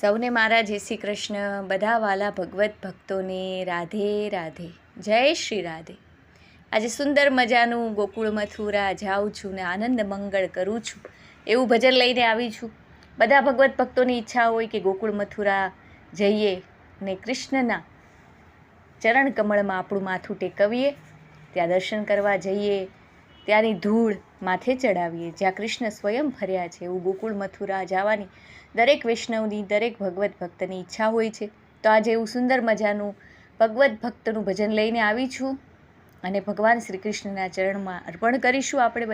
સૌને મારા જય શ્રી કૃષ્ણ. બધા વાલા ભગવત ભક્તોને રાધે રાધે, જય શ્રી રાધે. આજે સુંદર મજાનું ગોકુળ મથુરા જાઉં છું ને આનંદ મંગળ કરું છું એવું ભજન લઈને આવી છું. બધા ભગવત ભક્તોની ઈચ્છા હોય કે ગોકુળ મથુરા જઈએ ને કૃષ્ણના ચરણ કમળમાં આપણું માથું ટેકવીએ, ત્યાં દર્શન કરવા જઈએ, ત્યાંની ધૂળ માથે ચડાવીએ જ્યાં કૃષ્ણ સ્વયં ફર્યા છે. એવું ગોકુળ મથુરા જવાની દરેક વૈષ્ણવની, દરેક ભગવત ભક્તની ઈચ્છા હોય છે. તો આજે એવું સુંદર મજાનું ભગવત ભક્તનું ભજન લઈને આવી છું અને ભગવાન શ્રી કૃષ્ણના ચરણમાં અર્પણ કરીશું. આપણે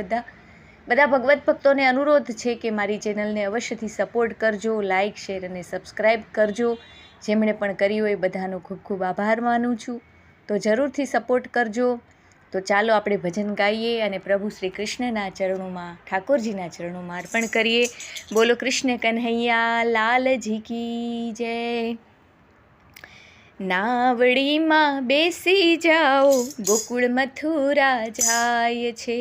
બધા ભગવત ભક્તોને અનુરોધ છે કે મારી ચેનલને અવશ્યથી સપોર્ટ કરજો, લાઇક, શેર અને સબસ્ક્રાઈબ કરજો. જેમણે પણ કર્યું એ બધાનો ખૂબ ખૂબ આભાર માનું છું. તો જરૂરથી સપોર્ટ કરજો. તો ચાલો આપણે ભજન ગાઈએ અને પ્રભુ શ્રી કૃષ્ણના ચરણોમાં, ઠાકોરજીના ચરણોમાં અર્પણ કરીએ. બોલો કૃષ્ણ કન્હૈયા લાલજી કી જય. નાવડીમાં બેસી જાઓ, ગોકુળ મથુરા જાય છે.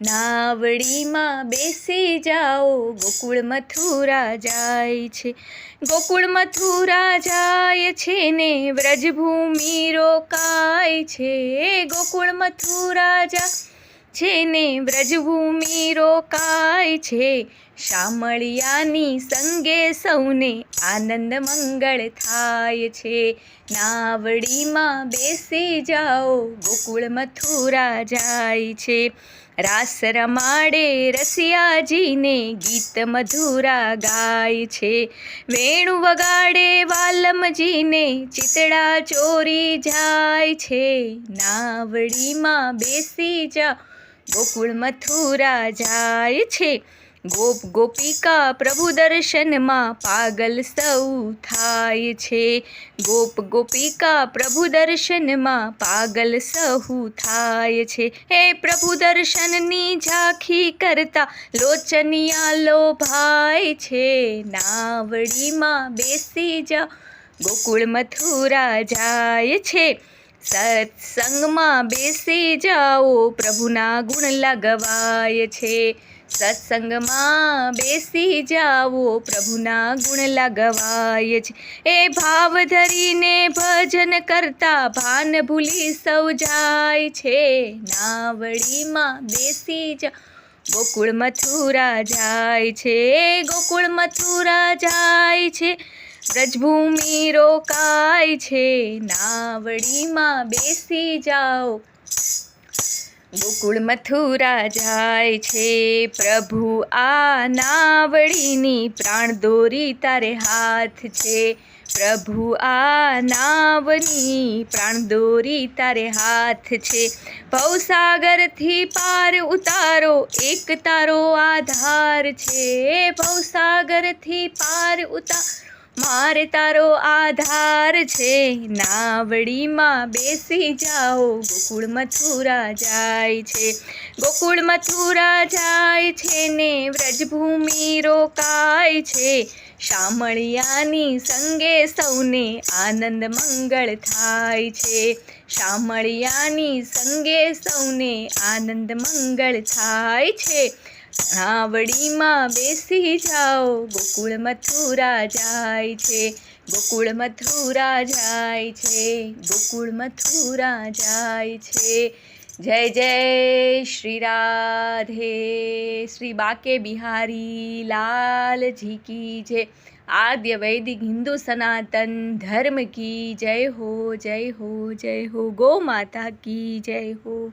નાવડીમાં બેસી જાઓ, ગોકુળ મથુરા જાય છે. ગોકુળ મથુરા જાય છે ને વ્રજભૂમિ રોકાય છે. ગોકુળ મથુરા જાય છે ને વ્રજભૂમિ રોકાય છે. શામળિયાની સંગે સૌને આનંદ મંગળ થાય છે. નાવડીમાં બેસી જાઓ, ગોકુળ મથુરા જાય છે. રાસ રમાડે રસિયાજીને ગીત મધુરા ગાય છે. વેણુ વગાડે વાલમજીને ચિતડા ચોરી જાય છે. નાવડીમાં બેસી જાઓ, ગોકુળ મથુરા જાય છે. ગોપ ગોપિકા પ્રભુ દર્શનમાં પાગલ સૌ થાય છે. ગોપ ગોપિકા પ્રભુ દર્શનમાં પાગલ સહુ થાય છે. હે પ્રભુ દર્શનની ઝાંખી કરતા લોચનિયા લોભાય છે. નાવડીમાં બેસી જાઓ, ગોકુળ મથુરા જાય છે. સત્સંગમાં બેસી જાઓ, પ્રભુના ગુણ લગવાય છે. સત્સંગમાં બેસી જાઓ, પ્રભુના ગુણ લગવાય છે. એ ભાવ ધરીને ભજન કરતા ભાન ભૂલી સૌ જાય છે. નાવડીમાં બેસી જાઓ, ગોકુળ મથુરા જાય છે. ગોકુળ મથુરા જાય છે, વ્રજભૂમિ રોકાય છે. નાવડીમાં બેસી જાઓ, ગોકુળ મથુરા જાય છે. પ્રભુ આ નાવડીની પ્રાણ દોરી તારે હાથ છે. પ્રભુ આ નાવની પ્રાણ દોરી તારે હાથ છે. ભવસાગરથી પાર ઉતારો, એક તારો આધાર છે. ભવસાગરથી પાર ઉતારો, મારે તારો આધાર છે. નાવડીમાં બેસી જાઓ, ગોકુળ મથુરા જાય છે. ગોકુળ મથુરા જાય છે ને વ્રજભૂમિ રોકાય છે. શામળિયાની સંગે સૌને આનંદ મંગળ થાય છે. શામળિયાની સંગે સૌને આનંદ મંગળ થાય છે. નાવડીમાં બેસી જાઓ, ગોકુળ મથુરા જાય છે. ગોકુળ મથુરા જાય છે. ગોકુળ મથુરા જાય છે. જય જય શ્રી રાધે. શ્રી બાકે બિહારી લાલજી કી જય. આદ્ય વૈદિક હિન્દુ સનાતન ધર્મ કી જય હો, જય હો, જય હો. ગો માતા કી જય હો.